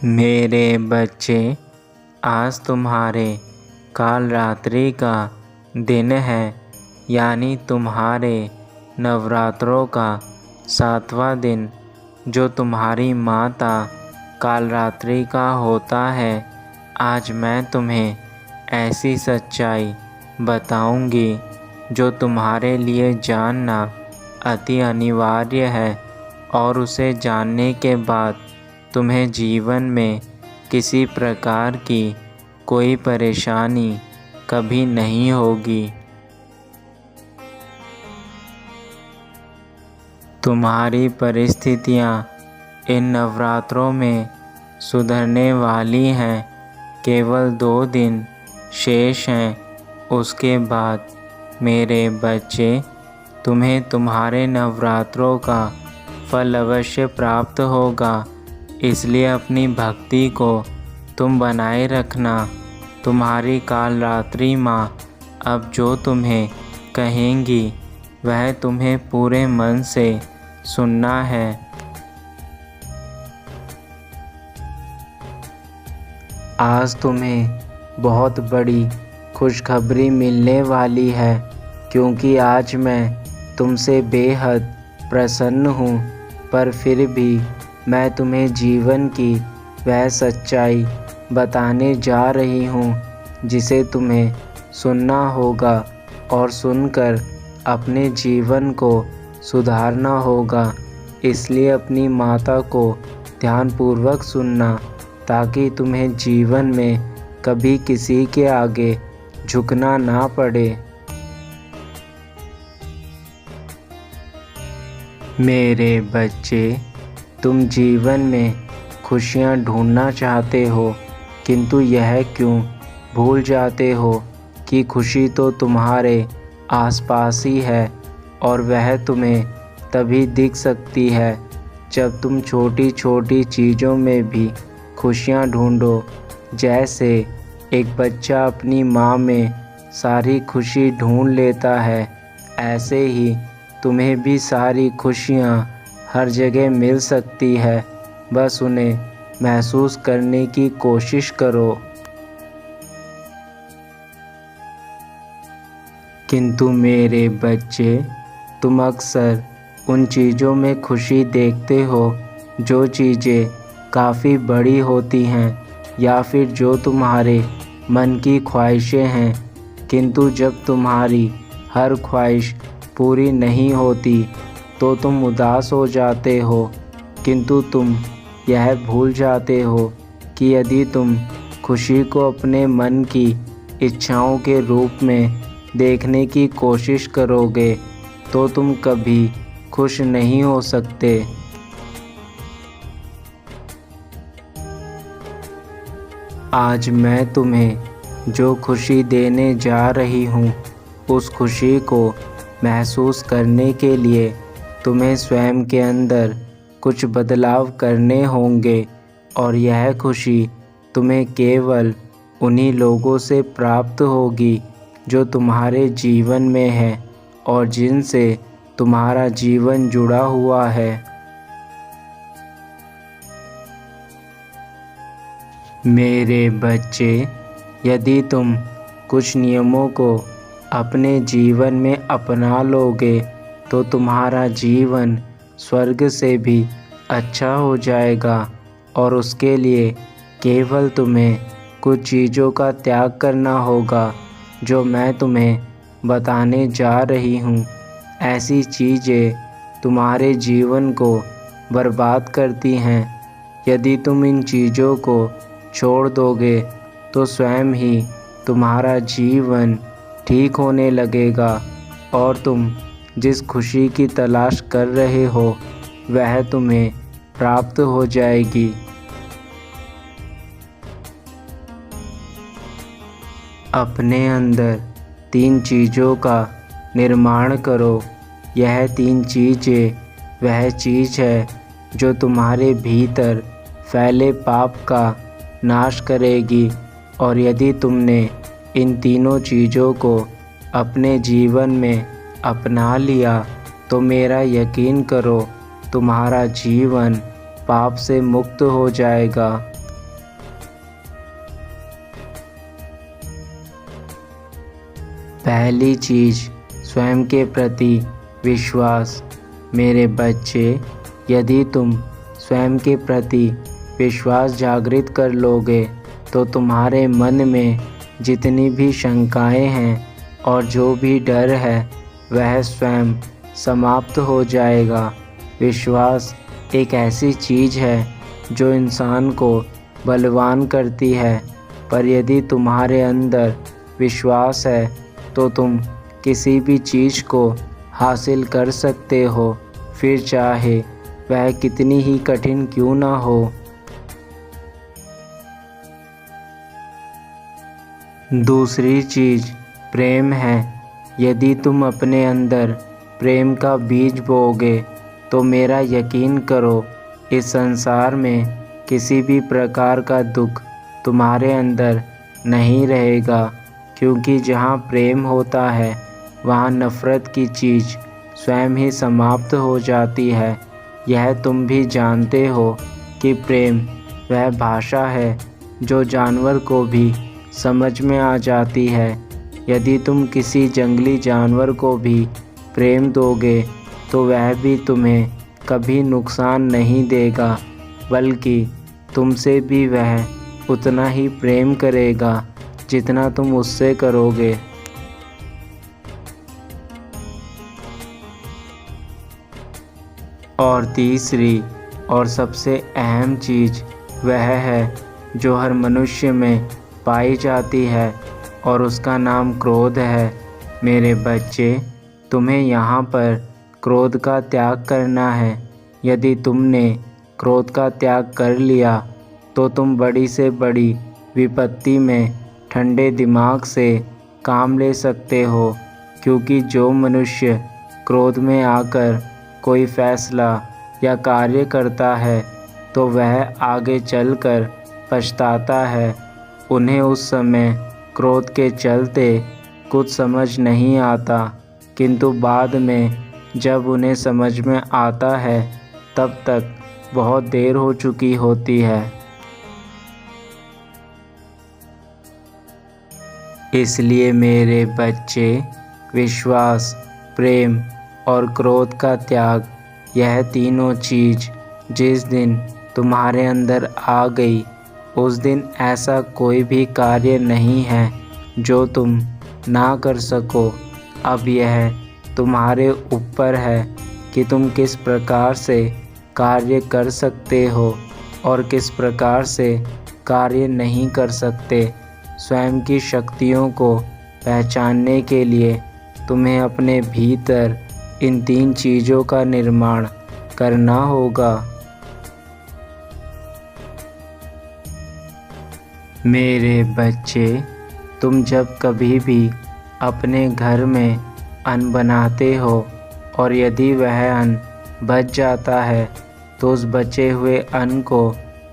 मेरे बच्चे, आज तुम्हारे काल रात्रि का दिन है, यानी तुम्हारे नवरात्रों का 7वां दिन, जो तुम्हारी माता काल रात्रि का होता है। आज मैं तुम्हें ऐसी सच्चाई बताऊंगी जो तुम्हारे लिए जानना अति अनिवार्य है, और उसे जानने के बाद तुम्हें जीवन में किसी प्रकार की कोई परेशानी कभी नहीं होगी। तुम्हारी परिस्थितियाँ इन नवरात्रों में सुधरने वाली हैं। केवल 2 दिन शेष हैं। उसके बाद मेरे बच्चे, तुम्हें तुम्हारे नवरात्रों का फल अवश्य प्राप्त होगा। इसलिए अपनी भक्ति को तुम बनाए रखना। तुम्हारी काल रात्रि माँ अब जो तुम्हें कहेंगी वह तुम्हें पूरे मन से सुनना है। आज तुम्हें बहुत बड़ी खुशखबरी मिलने वाली है, क्योंकि आज मैं तुमसे बेहद प्रसन्न हूँ। पर फिर भी मैं तुम्हें जीवन की वह सच्चाई बताने जा रही हूँ जिसे तुम्हें सुनना होगा, और सुनकर अपने जीवन को सुधारना होगा। इसलिए अपनी माता को ध्यानपूर्वक सुनना, ताकि तुम्हें जीवन में कभी किसी के आगे झुकना ना पड़े। मेरे बच्चे, तुम जीवन में खुशियाँ ढूंढना चाहते हो, किंतु यह क्यों भूल जाते हो कि खुशी तो तुम्हारे आसपास ही है, और वह तुम्हें तभी दिख सकती है जब तुम छोटी छोटी चीज़ों में भी खुशियाँ ढूंढो। जैसे एक बच्चा अपनी माँ में सारी खुशी ढूंढ लेता है, ऐसे ही तुम्हें भी सारी खुशियाँ हर जगह मिल सकती है। बस उन्हें महसूस करने की कोशिश करो। किंतु मेरे बच्चे, तुम अक्सर उन चीज़ों में खुशी देखते हो जो चीज़ें काफ़ी बड़ी होती हैं, या फिर जो तुम्हारे मन की ख्वाहिशें हैं। किंतु जब तुम्हारी हर ख्वाहिश पूरी नहीं होती तो तुम उदास हो जाते हो। किंतु तुम यह भूल जाते हो कि यदि तुम खुशी को अपने मन की इच्छाओं के रूप में देखने की कोशिश करोगे तो तुम कभी खुश नहीं हो सकते। आज मैं तुम्हें जो खुशी देने जा रही हूँ, उस खुशी को महसूस करने के लिए तुम्हें स्वयं के अंदर कुछ बदलाव करने होंगे, और यह खुशी तुम्हें केवल उन्हीं लोगों से प्राप्त होगी जो तुम्हारे जीवन में हैं और जिनसे तुम्हारा जीवन जुड़ा हुआ है। मेरे बच्चे, यदि तुम कुछ नियमों को अपने जीवन में अपना लोगे तो तुम्हारा जीवन स्वर्ग से भी अच्छा हो जाएगा, और उसके लिए केवल तुम्हें कुछ चीज़ों का त्याग करना होगा जो मैं तुम्हें बताने जा रही हूँ। ऐसी चीज़ें तुम्हारे जीवन को बर्बाद करती हैं। यदि तुम इन चीज़ों को छोड़ दोगे तो स्वयं ही तुम्हारा जीवन ठीक होने लगेगा, और तुम जिस खुशी की तलाश कर रहे हो वह तुम्हें प्राप्त हो जाएगी। अपने अंदर 3 चीज़ों का निर्माण करो। यह 3 चीज़ें वह चीज़ है जो तुम्हारे भीतर फैले पाप का नाश करेगी, और यदि तुमने इन तीनों चीज़ों को अपने जीवन में अपना लिया तो मेरा यकीन करो, तुम्हारा जीवन पाप से मुक्त हो जाएगा। पहली चीज़ स्वयं के प्रति विश्वास। मेरे बच्चे, यदि तुम स्वयं के प्रति विश्वास जागृत कर लोगे तो तुम्हारे मन में जितनी भी शंकाएं हैं और जो भी डर है वह स्वयं समाप्त हो जाएगा। विश्वास एक ऐसी चीज़ है जो इंसान को बलवान करती है, पर यदि तुम्हारे अंदर विश्वास है तो तुम किसी भी चीज़ को हासिल कर सकते हो, फिर चाहे वह कितनी ही कठिन क्यों ना हो। दूसरी चीज़ प्रेम है। यदि तुम अपने अंदर प्रेम का बीज बोओगे तो मेरा यकीन करो, इस संसार में किसी भी प्रकार का दुख तुम्हारे अंदर नहीं रहेगा, क्योंकि जहाँ प्रेम होता है वहाँ नफ़रत की चीज़ स्वयं ही समाप्त हो जाती है। यह तुम भी जानते हो कि प्रेम वह भाषा है जो जानवर को भी समझ में आ जाती है। यदि तुम किसी जंगली जानवर को भी प्रेम दोगे तो वह भी तुम्हें कभी नुकसान नहीं देगा, बल्कि तुमसे भी वह उतना ही प्रेम करेगा जितना तुम उससे करोगे। और तीसरी और सबसे अहम चीज़ वह है जो हर मनुष्य में पाई जाती है, और उसका नाम क्रोध है। मेरे बच्चे, तुम्हें यहाँ पर क्रोध का त्याग करना है। यदि तुमने क्रोध का त्याग कर लिया तो तुम बड़ी से बड़ी विपत्ति में ठंडे दिमाग से काम ले सकते हो, क्योंकि जो मनुष्य क्रोध में आकर कोई फैसला या कार्य करता है तो वह आगे चलकर पछताता है। उन्हें उस समय क्रोध के चलते कुछ समझ नहीं आता, किंतु बाद में जब उन्हें समझ में आता है तब तक बहुत देर हो चुकी होती है। इसलिए मेरे बच्चे, विश्वास, प्रेम और क्रोध का त्याग, यह तीनों चीज़ जिस दिन तुम्हारे अंदर आ गई उस दिन ऐसा कोई भी कार्य नहीं है जो तुम ना कर सको। अब यह तुम्हारे ऊपर है कि तुम किस प्रकार से कार्य कर सकते हो और किस प्रकार से कार्य नहीं कर सकते। स्वयं की शक्तियों को पहचानने के लिए तुम्हें अपने भीतर इन तीन चीज़ों का निर्माण करना होगा। मेरे बच्चे, तुम जब कभी भी अपने घर में अन्न बनाते हो और यदि वह अन्न बच जाता है तो उस बचे हुए अन्न को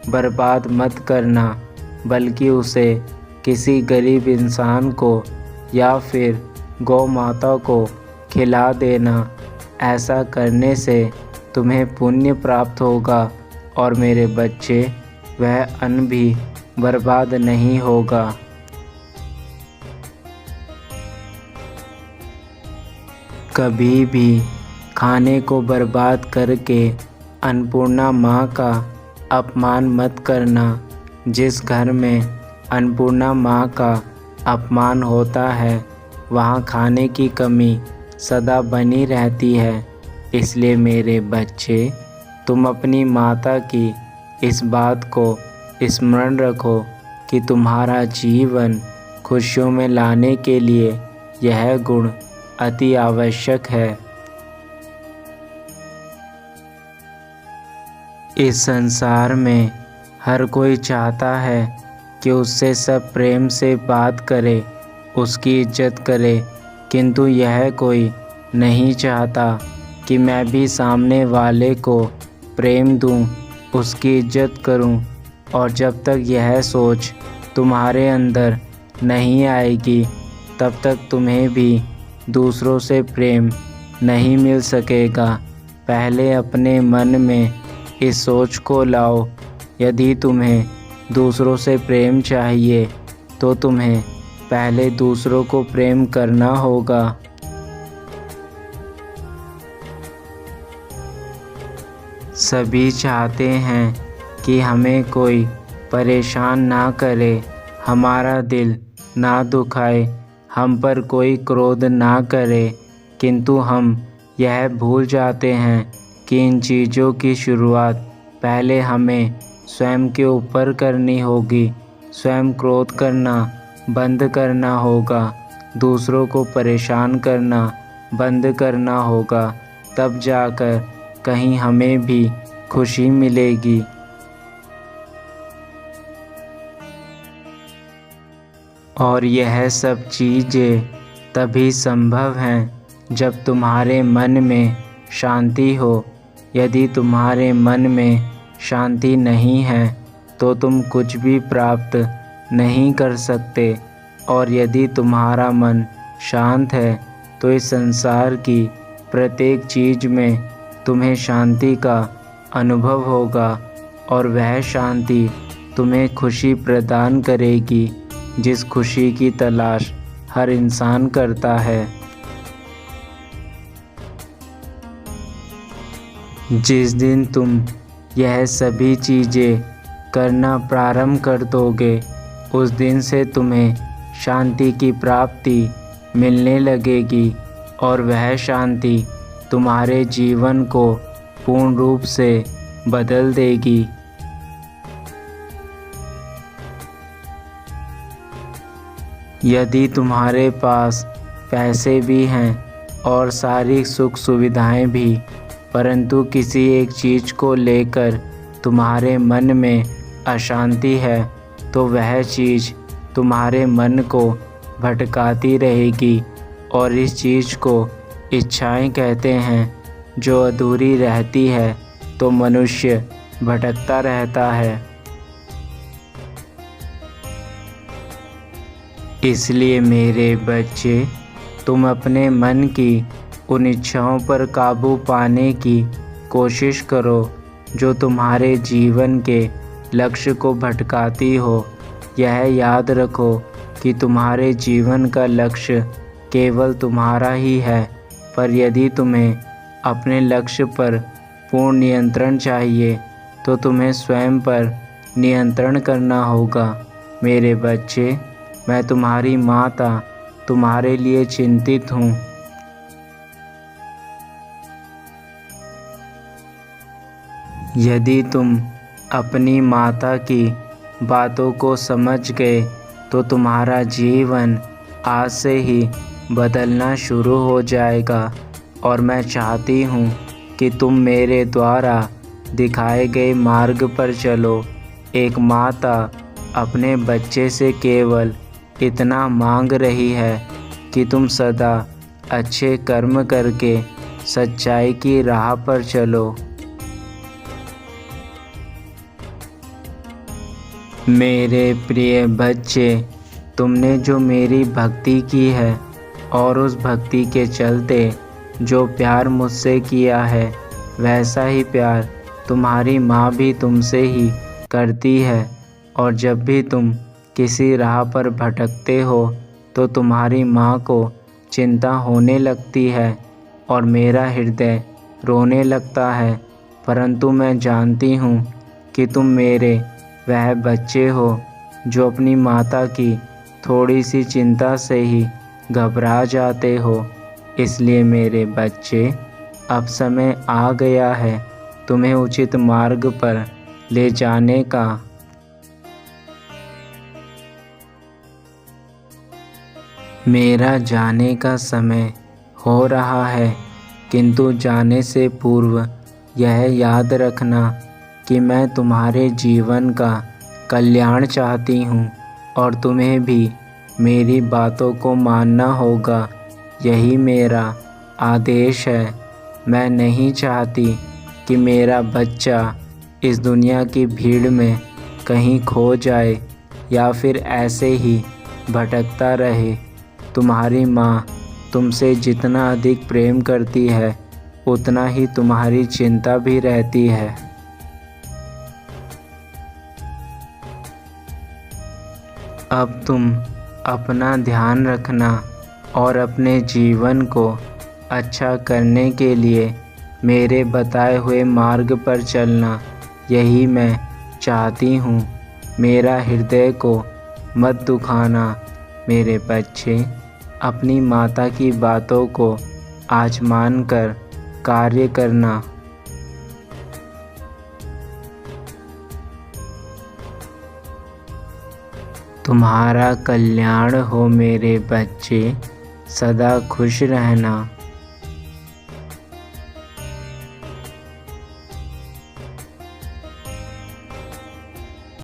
बर्बाद मत करना, बल्कि उसे किसी गरीब इंसान को या फिर गौ माता को खिला देना। ऐसा करने से तुम्हें पुण्य प्राप्त होगा और मेरे बच्चे, वह अन्न भी बर्बाद नहीं होगा। कभी भी खाने को बर्बाद करके अन्नपूर्णा माँ का अपमान मत करना। जिस घर में अन्नपूर्णा माँ का अपमान होता है वहाँ खाने की कमी सदा बनी रहती है। इसलिए मेरे बच्चे, तुम अपनी माता की इस बात को स्मरण रखो कि तुम्हारा जीवन खुशियों में लाने के लिए यह गुण अति आवश्यक है। इस संसार में हर कोई चाहता है कि उससे सब प्रेम से बात करे, उसकी इज्जत करे, किंतु यह कोई नहीं चाहता कि मैं भी सामने वाले को प्रेम दूं, उसकी इज्जत करूं। और जब तक यह सोच तुम्हारे अंदर नहीं आएगी तब तक तुम्हें भी दूसरों से प्रेम नहीं मिल सकेगा। पहले अपने मन में इस सोच को लाओ, यदि तुम्हें दूसरों से प्रेम चाहिए तो तुम्हें पहले दूसरों को प्रेम करना होगा। सभी चाहते हैं कि हमें कोई परेशान ना करे, हमारा दिल ना दुखाए, हम पर कोई क्रोध ना करे, किंतु हम यह भूल जाते हैं कि इन चीज़ों की शुरुआत पहले हमें स्वयं के ऊपर करनी होगी। स्वयं क्रोध करना बंद करना होगा, दूसरों को परेशान करना बंद करना होगा, तब जाकर कहीं हमें भी खुशी मिलेगी। और यह सब चीज़ें तभी संभव हैं जब तुम्हारे मन में शांति हो। यदि तुम्हारे मन में शांति नहीं है तो तुम कुछ भी प्राप्त नहीं कर सकते, और यदि तुम्हारा मन शांत है तो इस संसार की प्रत्येक चीज़ में तुम्हें शांति का अनुभव होगा, और वह शांति तुम्हें खुशी प्रदान करेगी, जिस खुशी की तलाश हर इंसान करता है। जिस दिन तुम यह सभी चीज़ें करना प्रारंभ कर दोगे, उस दिन से तुम्हें शांति की प्राप्ति मिलने लगेगी, और वह शांति तुम्हारे जीवन को पूर्ण रूप से बदल देगी। यदि तुम्हारे पास पैसे भी हैं और सारी सुख सुविधाएं भी, परंतु किसी एक चीज़ को लेकर तुम्हारे मन में अशांति है, तो वह चीज़ तुम्हारे मन को भटकाती रहेगी, और इस चीज़ को इच्छाएं कहते हैं, जो अधूरी रहती है तो मनुष्य भटकता रहता है। इसलिए मेरे बच्चे, तुम अपने मन की उन इच्छाओं पर काबू पाने की कोशिश करो जो तुम्हारे जीवन के लक्ष्य को भटकाती हो। यह याद रखो कि तुम्हारे जीवन का लक्ष्य केवल तुम्हारा ही है, पर यदि तुम्हें अपने लक्ष्य पर पूर्ण नियंत्रण चाहिए तो तुम्हें स्वयं पर नियंत्रण करना होगा। मेरे बच्चे, मैं तुम्हारी माता तुम्हारे लिए चिंतित हूँ। यदि तुम अपनी माता की बातों को समझ गए तो तुम्हारा जीवन आज से ही बदलना शुरू हो जाएगा, और मैं चाहती हूँ कि तुम मेरे द्वारा दिखाए गए मार्ग पर चलो। एक माता अपने बच्चे से केवल इतना मांग रही है कि तुम सदा अच्छे कर्म करके सच्चाई की राह पर चलो। मेरे प्रिय बच्चे, तुमने जो मेरी भक्ति की है और उस भक्ति के चलते जो प्यार मुझसे किया है, वैसा ही प्यार तुम्हारी माँ भी तुमसे ही करती है। और जब भी तुम किसी राह पर भटकते हो तो तुम्हारी माँ को चिंता होने लगती है और मेरा हृदय रोने लगता है, परंतु मैं जानती हूँ कि तुम मेरे वह बच्चे हो जो अपनी माता की थोड़ी सी चिंता से ही घबरा जाते हो। इसलिए मेरे बच्चे, अब समय आ गया है तुम्हें उचित मार्ग पर ले जाने का। मेरा जाने का समय हो रहा है, किंतु जाने से पूर्व यह याद रखना कि मैं तुम्हारे जीवन का कल्याण चाहती हूँ, और तुम्हें भी मेरी बातों को मानना होगा। यही मेरा आदेश है। मैं नहीं चाहती कि मेरा बच्चा इस दुनिया की भीड़ में कहीं खो जाए या फिर ऐसे ही भटकता रहे। तुम्हारी माँ तुमसे जितना अधिक प्रेम करती है, उतना ही तुम्हारी चिंता भी रहती है। अब तुम अपना ध्यान रखना और अपने जीवन को अच्छा करने के लिए मेरे बताए हुए मार्ग पर चलना, यही मैं चाहती हूँ। मेरा हृदय को मत दुखाना मेरे बच्चे। अपनी माता की बातों को आजमान कर कार्य करना। तुम्हारा कल्याण हो मेरे बच्चे, सदा खुश रहना।